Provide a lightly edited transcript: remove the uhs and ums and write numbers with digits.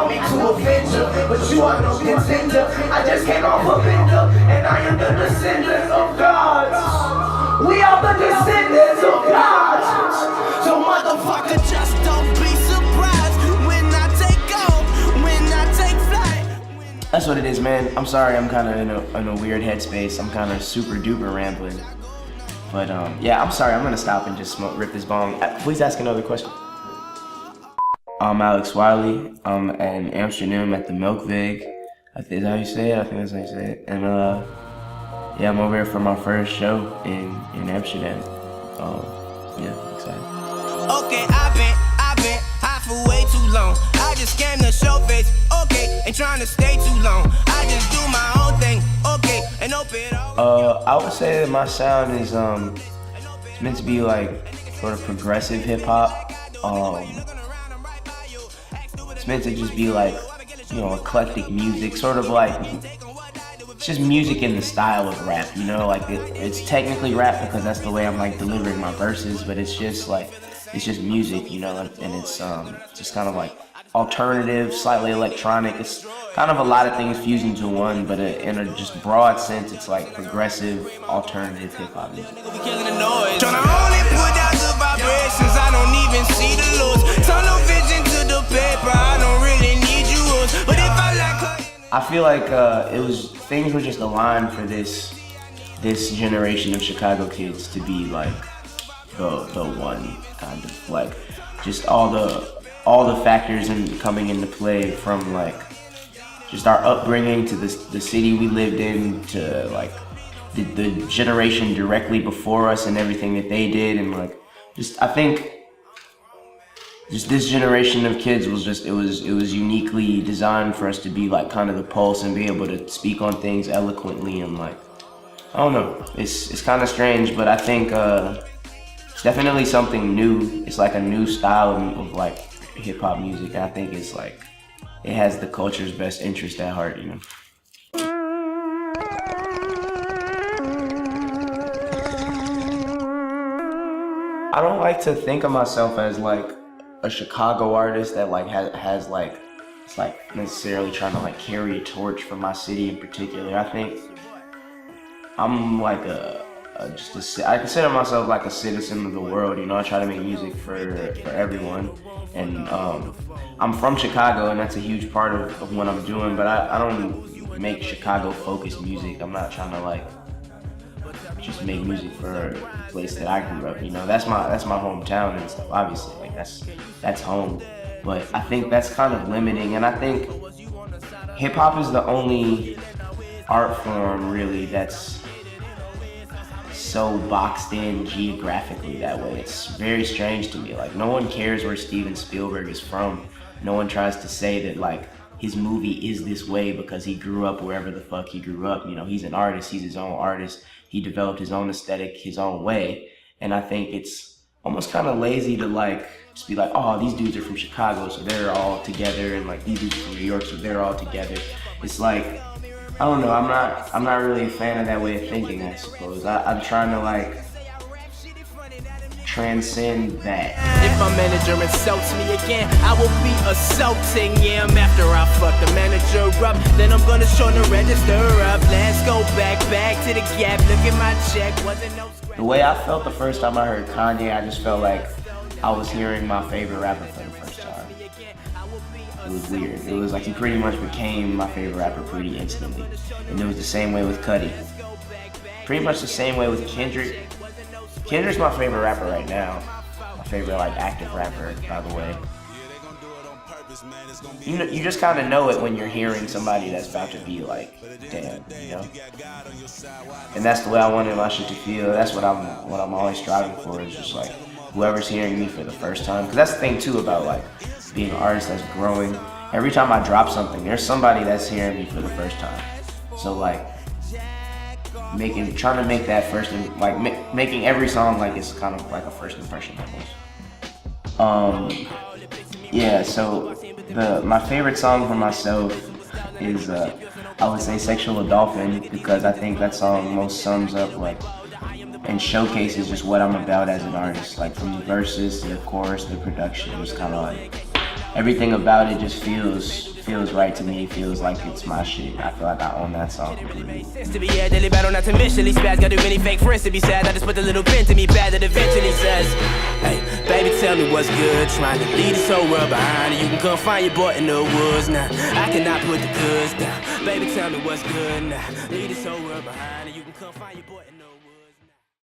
on me to offend you, but you are no contender. I just came off a bender, and I am the descendant of God. We are the descendants of God. So motherfucker, just don't be surprised when I take off, when I take flight. That's what it is, man. I'm sorry, I'm kind of in a weird headspace. I'm kind of super duper rambling. But yeah, I'm sorry. I'm gonna stop and just rip this bong. Please ask another question. I'm Alex Wiley. I'm in Amsterdam at the Melkweg. Is that how you say it? I think that's how you say it. And yeah, I'm over here for my first show in Amsterdam. Yeah, excited. Okay, I've been high for way too long. I just came to show face. Okay, ain't trying to stay too long. I just do my own thing. Okay, and open it all. I would say that my sound is it's meant to be like sort of progressive hip hop. It's meant to just be like, you know, eclectic music, sort of like, it's just music in the style of rap, you know, like it's technically rap because that's the way I'm like delivering my verses, but it's just like, it's just music, you know, and it's just kind of like alternative, slightly electronic. It's kind of a lot of things fused into one, but in a just broad sense, it's like progressive, alternative hip hop music. I don't even see the lords. Tunnel vision to the paper. I don't really need you. But if I like, I feel like things were just aligned for this generation of Chicago kids to be like the one, kind of like just all the factors coming into play, from like just our upbringing to the city we lived in, to like the generation directly before us and everything that they did, and like just I think just this generation of kids was just it was uniquely designed for us to be like kind of the pulse and be able to speak on things eloquently, and like I don't know, it's kind of strange, but I think it's definitely something new. It's like a new style of like hip hop music. I think it's like it has the culture's best interest at heart, you know. I don't like to think of myself as like a Chicago artist that like has like, it's like necessarily trying to like carry a torch for my city in particular. I think I'm like I consider myself like a citizen of the world, you know. I try to make music for everyone, and I'm from Chicago, and that's a huge part of what I'm doing, but I don't make Chicago focused music. I'm not trying to like just make music for the place that I grew up, you know. That's my hometown and stuff, obviously, like that's home, but I think that's kind of limiting, and I think hip hop is the only art form really that's so boxed in geographically that way. It's very strange to me. Like, no one cares where Steven Spielberg is from. No one tries to say that like his movie is this way because he grew up wherever the fuck he grew up. You know, he's an artist, he's his own artist. He developed his own aesthetic, his own way. And I think it's almost kind of lazy to like just be like, oh, these dudes are from Chicago, so they're all together, and like these dudes are from New York, so they're all together. It's like, I don't know, I'm not really a fan of that way of thinking, I suppose. I'm trying to like transcend that. If my manager insults me again, I will be assaulting him. After I fuck the manager up, then I'm gonna show the register up. Let's go back to the gap. Look at my check, wasn't no scratch. The way I felt the first time I heard Kanye, I just felt like I was hearing my favorite rapper for the first time. It was weird. It was like he pretty much became my favorite rapper pretty instantly. And it was the same way with Cudi. Pretty much the same way with Kendrick. Kendrick's my favorite rapper right now. My favorite like active rapper, by the way. You know, you just kind of know it when you're hearing somebody that's about to be like, damn, you know. And that's the way I wanted my shit to feel. That's what I'm always striving for, is just like whoever's hearing me for the first time. Because that's the thing too about like being an artist that's growing. Every time I drop something, there's somebody that's hearing me for the first time. So like trying to make that first, like making every song like it's kind of like a first impression almost. Yeah, so my favorite song for myself is I would say Sexual Dolphin, because I think that song most sums up like and showcases just what I'm about as an artist. Like from the verses to the chorus, the production, it's kind of like everything about it just feels right to me. It feels like it's my shit. I feel like I own that song completely. To be yeah, daily battle, not to visually spaz. Got too many fake friends to be sad. I just put a little pin to me bad that eventually says, hey, baby, tell me what's good. Trying to leave this whole world behind. You can come find your boy in the woods now. I cannot put the goods down. Baby, tell me what's good now. Leave this whole world behind. You can come find your boy in the woods.